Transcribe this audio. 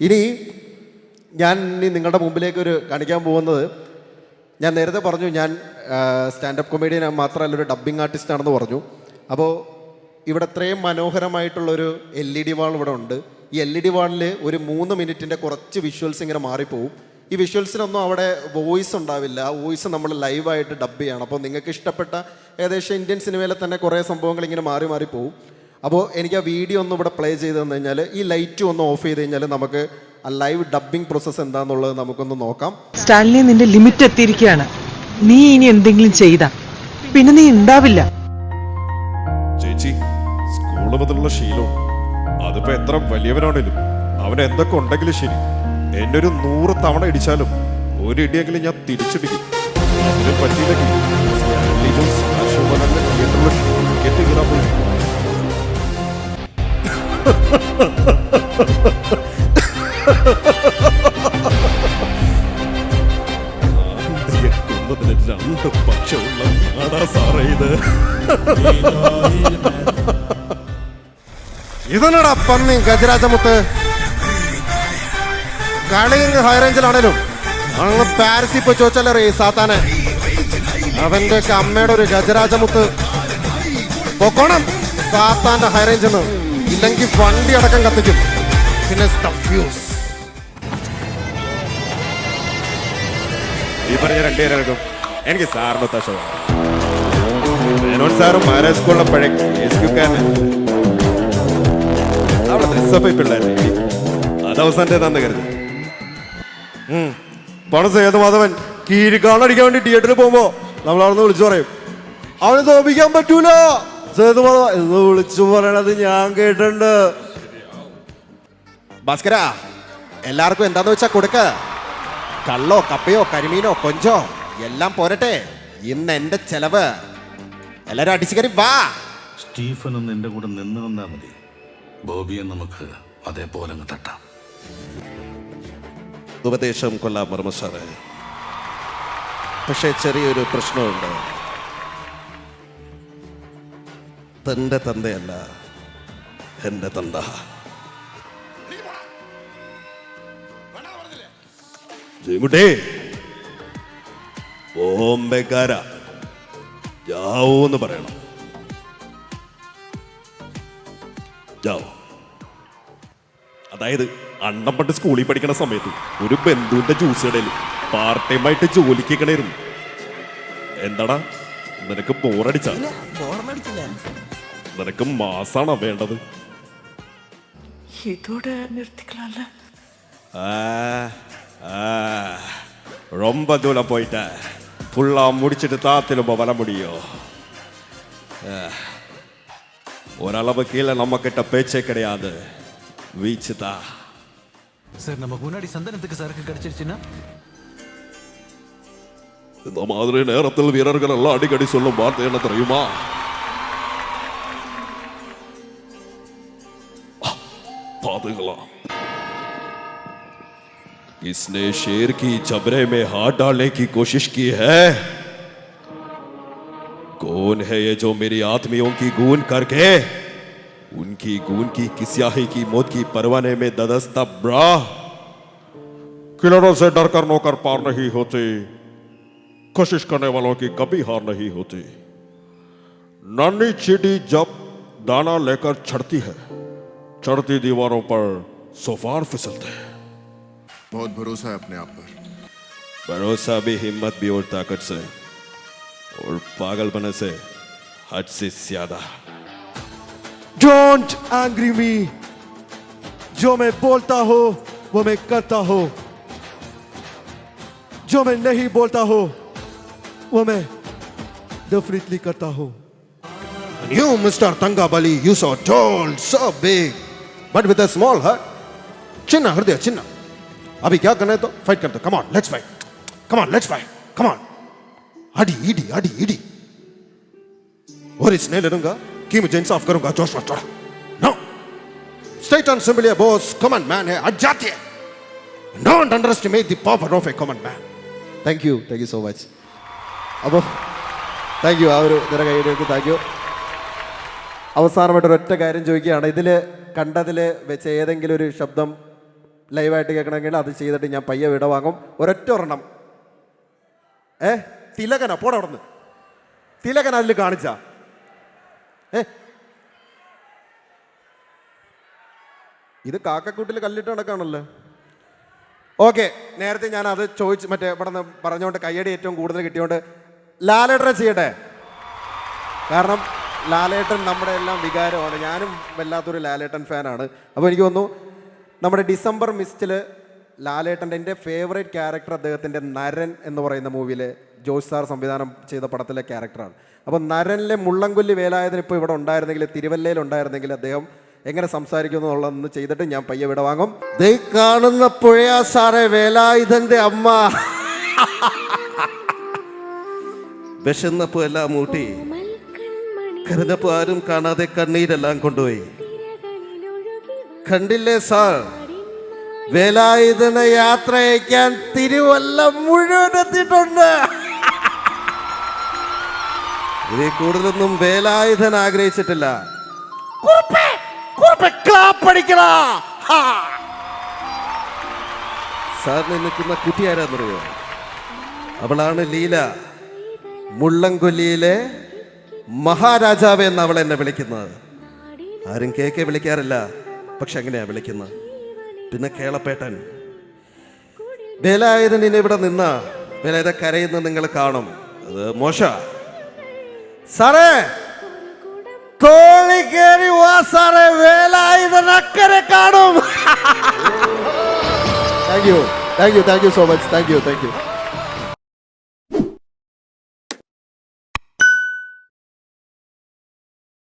ഇനി നിങ്ങളുടെ മുമ്പിലേക്ക് കാണിക്കാൻ പോകുന്നത്, ഞാൻ നേരത്തെ പറഞ്ഞു ഞാൻ സ്റ്റാൻഡപ്പ് കൊമേഡിയൻ മാത്രമല്ല ഒരു ഡബ്ബിംഗ് ആർട്ടിസ്റ്റാണെന്ന് പറഞ്ഞു. അപ്പോൾ ഇവിടെ ഇത്രയും മനോഹരമായിട്ടുള്ളൊരു LED വാൾ ഇവിടെ ഉണ്ട്. ഈ LED വാളിൽ ഒരു 3 മിനിറ്റിൻ്റെ കുറച്ച് വിഷ്വൽസ് ഇങ്ങനെ മാറിപ്പോവും. ഈ വിഷ്വൽസിനൊന്നും അവിടെ വോയിസ് ഉണ്ടാവില്ല. ആ വോയിസ് നമ്മൾ ലൈവായിട്ട് ഡബ് ചെയ്യണം. അപ്പോൾ നിങ്ങൾക്ക് ഇഷ്ടപ്പെട്ട ഏകദേശം ഇന്ത്യൻ സിനിമയിലെ തന്നെ കുറേ സംഭവങ്ങൾ ഇങ്ങനെ മാറി പോവും. അപ്പോൾ എനിക്ക് ആ വീഡിയോ ഒന്ന് ഇവിടെ പ്ലേ ചെയ്ത് തന്നു കഴിഞ്ഞാൽ, ഈ ലൈറ്റ് ഒന്ന് ഓഫ് ചെയ്ത് കഴിഞ്ഞാൽ നമുക്ക് ആ ലൈവ് ഡബ്ബിംഗ് പ്രോസസ്സ് എന്താണെന്നുള്ളത് നമുക്കൊന്ന് നോക്കാം. സ്റ്റാലിനെ, നിന്റെ ലിമിറ്റ് എത്തിയിരിക്കുകയാണ്. നീ ഇനി എന്തെങ്കിലും ചെയ്താ പിന്നെ നീ ഉണ്ടാവില്ല. ചേച്ചി, സ്കൂള് മുതലുള്ള ശീലവും അതിപ്പോ എത്ര വലിയവനാണേലും അവൻ എന്തൊക്കെ ഉണ്ടെങ്കിലും ശരി, എന്നെ ഒരു 100 തവണ ഇടിച്ചാലും ഒരു ഇടിയെങ്കിലും ഞാൻ തിരിച്ചിടിക്കും. അതിന് പറ്റിയില്ലെങ്കിൽ രണ്ട് പക്ഷമുള്ള നാടാ സാറേ ഇത്. ഇതന്നെടാ പന്നി ഗജരാജമുത്ത്. കളി ഹൈ റേഞ്ചിലാണേലും അങ്ങ് പാരീസിൽ പോയി ചോദിച്ചാലേ സാത്താനെ, അവന്റെ ഒക്കെ അമ്മയുടെ ഒരു ഗജരാജമുത്ത് പൊക്കോണം സാത്താന്റെ ഹൈ റേഞ്ചിൽ നിന്ന്. ഇല്ലെങ്കിൽ വണ്ടി അടക്കം കത്തിക്കും. പിന്നെ ഈ പറഞ്ഞ രണ്ടുപേരും എനിക്ക് സാറിന് തശമാണ്. സാറും മാരാജ് സ്കൂളിലെ പഴയ അവിടെ പിള്ളേരെ അത് അവസാനത്തെ കരുതി. പണം സേതുമാധവൻ കീരിക്കാണടിക്കാൻ വേണ്ടി തിയേറ്ററിൽ പോകുമ്പോ നമ്മളവിടുന്ന് വിളിച്ചു പറയും, അവന് തോപ്പിക്കാൻ പറ്റൂല സേതുമാധവൻ എന്ന് വിളിച്ചു പറയണത് ഞാൻ കേട്ടിട്ടുണ്ട്. ഭാസ്കര, എല്ലാവർക്കും എന്താന്ന് വെച്ചാ കൊടുക്ക. കള്ളോ കപ്പയോ കരിമീനോ കൊഞ്ചോ എല്ലാം പോരട്ടെ. ഇന്ന് എന്റെ ചെലവ്. എല്ലാരും അടിച്ചു കയറി വാ. സ്റ്റീഫൻ ഒന്ന് എന്റെ കൂടെ നിന്ന് നിന്നാ മതി. ബോബിയെ നമുക്ക് അതേപോലെ തട്ടാം. ഉപദേശം കൊള്ളാം മർമ്മ സാറേ, പക്ഷേ ചെറിയൊരു പ്രശ്നമുണ്ട്. തന്റെ തന്തയല്ല എന്റെ തന്ത. ജയമുട്ടേ ബോംബെക്കാര ജാവൂന്ന് പറയണം. ജാവോ. അതായത് അണ്ണം പണ്ട് സ്കൂളിൽ പഠിക്കണ സമയത്ത് ഒരു ബന്ധുവിന്റെ ജ്യൂസ് കടയിൽ പാർട്ട് ടൈം ആയിട്ട് ജോലിക്ക് കണായിരുന്നു. എന്താടാ നിനക്ക് ബോറടിച്ച? നിനക്ക് മാസാണോ വേണ്ടത്? ഇതോടെ നിർത്തിക്കലാല്ല. ரொம்ப தூரம் போயிட்ட. ஃபுல்லா முடிச்சுட்டு தான் திரும்ப வர முடியும். ஓரளவு கீழே நம்ம கிட்ட பேச்சே கிடையாது. வீச்சு தான் சார். நமக்கு முன்னாடி சந்தனத்துக்கு சரக்கு கிடைச்சிருச்சுன்னா இந்த மாதிரி நேரத்தில் வீரர்கள் எல்லாம் அடிக்கடி சொல்லும் வார்த்தை என்ன தெரியுமா? பாத்துக்கலாம். इसने शेर की जबरे में हाथ डालने की कोशिश की है. कौन है ये जो मेरी आत्मियों की गून करके उनकी गून की किस्याही की मौत की परवाने में ददस्ता ब्रा. किलरों से डर कर नौकर पार नहीं होते. कोशिश करने वालों की कभी हार नहीं होती. नानी चींटी जब दाना लेकर चढ़ती है, चढ़ती दीवारों पर सोफार फिसलते हैं. बहुत भरोसा है अपने आप पर. भरोसा भी, हिम्मत भी और ताकत से, और पागलपने से हद से ज्यादा. डोंट एंग्री मी. जो मैं बोलता हूं वो मैं करता हूं. जो मैं नहीं बोलता हूं वो मैं डेफिनेटली करता हूं. You, Mr. Tangabali, you so tall, so big, but with a small heart. चिन्ना हृदय चिन्ना. अभी क्या करना है तो फाइट करते. Come on let's fight. Come on let's fight. Come on. अड़ी इडी अड़ी इडी. और इसने लड़ूंगा कि मुझे इंसाफ करूंगा. जोश मत छोड़ा. No. Straight and simply a boss common man है. अट जाती है. Don't underestimate the power of a common man. Thank you so much. അപ്പോൾ താങ്ക് യു. ആ ഒരു നിറ കൈയ്യടികൾക്ക് താങ്ക് യു. അവസാനമായിട്ട് ഒരൊറ്റ കാര്യം ചോദിക്കുകയാണ്. ഇതിൽ കണ്ടതിൽ വെച്ച് ഏതെങ്കിലും ഒരു ശബ്ദം ലൈവായിട്ട് കേൾക്കണമെങ്കിൽ അത് ചെയ്തിട്ട് ഞാൻ പയ്യെ വിട വാങ്ങും. ഒരൊറ്റ ഒരെണ്ണം. തിലകനാ പോടാ അവിടെ നിന്ന്. തിലകൻ അതിൽ കാണിച്ച ഇത് കാക്കക്കൂട്ടിൽ കല്ലിട്ട് നടക്കാണല്ലോ. ഓക്കെ, നേരത്തെ ഞാൻ അത് ചോദിച്ച് മറ്റേ ഇവിടെ നിന്ന് പറഞ്ഞുകൊണ്ട് കയ്യടി ഏറ്റവും കൂടുതൽ കിട്ടിയോണ്ട് ലാലേട്ടനെ ചെയ്യട്ടെ. കാരണം ലാലേട്ടൻ നമ്മുടെ എല്ലാം വികാരമാണ്. ഞാനും വല്ലാത്തൊരു ലാലേട്ടൻ ഫാനാണ്. അപ്പോൾ എനിക്ക് തോന്നുന്നു നമ്മുടെ ഡിസംബർ മിസ്റ്റിൽ ലാലേട്ടൻ്റെ എൻ്റെ ഫേവറേറ്റ് ക്യാരക്ടർ അദ്ദേഹത്തിൻ്റെ നരൻ എന്ന് പറയുന്ന മൂവിയിൽ ജോഷ് സാർ സംവിധാനം ചെയ്ത പടത്തിലെ ക്യാരക്ടറാണ്. അപ്പോൾ നരനിലെ മുള്ളംകൊല്ലി വേലായുധൻ ഇപ്പോൾ ഇവിടെ ഉണ്ടായിരുന്നെങ്കിൽ, തിരുവല്ലയിൽ ഉണ്ടായിരുന്നെങ്കിൽ അദ്ദേഹം എങ്ങനെ സംസാരിക്കുന്നു എന്നുള്ളതെന്ന് ചെയ്തിട്ട് ഞാൻ പയ്യെ വിട വാങ്ങും. ദേ കാണുന്ന പുഴയാ സാറേ വേലായുധൻ്റെ അമ്മ. വിശന്നപ്പോൾ എല്ലാം മൂട്ടി, കരുതപ്പോൾ ആരും കാണാതെ കണ്ണീരെല്ലാം കൊണ്ടുപോയി. കണ്ടില്ലേ സാർ, വേലായുധനെ യാത്ര അയക്കാൻ തിരുവല്ല മുഴുവൻ എത്തിയിട്ടുണ്ട്. ഇതിൽ കൂടുതലൊന്നും വേലായുധൻ ആഗ്രഹിച്ചിട്ടില്ല. സാറിന് നിൽക്കുന്ന കുട്ടി ആരാന്നറിയോ? അവളാണ് ലീല. മുള്ളംകൊല്ലിയിലെ മഹാരാജാവ് എന്ന് അവൾ എന്നെ വിളിക്കുന്നത്. ആരും കേക്കെ വിളിക്കാറില്ല, പക്ഷെ അങ്ങനെയാ വിളിക്കുന്നത്. പിന്നെ കേളപ്പേട്ടൻ. വേലായുധൻ ഇനി ഇവിടെ നിന്ന വേലായുധ കരയുന്ന നിങ്ങൾ കാണും. അത് മോശ. സാറേ തോളി കയറി വാ സാറേ, വേലായുധൻ അക്കരെ കാണും. Thank you so much. Thank you.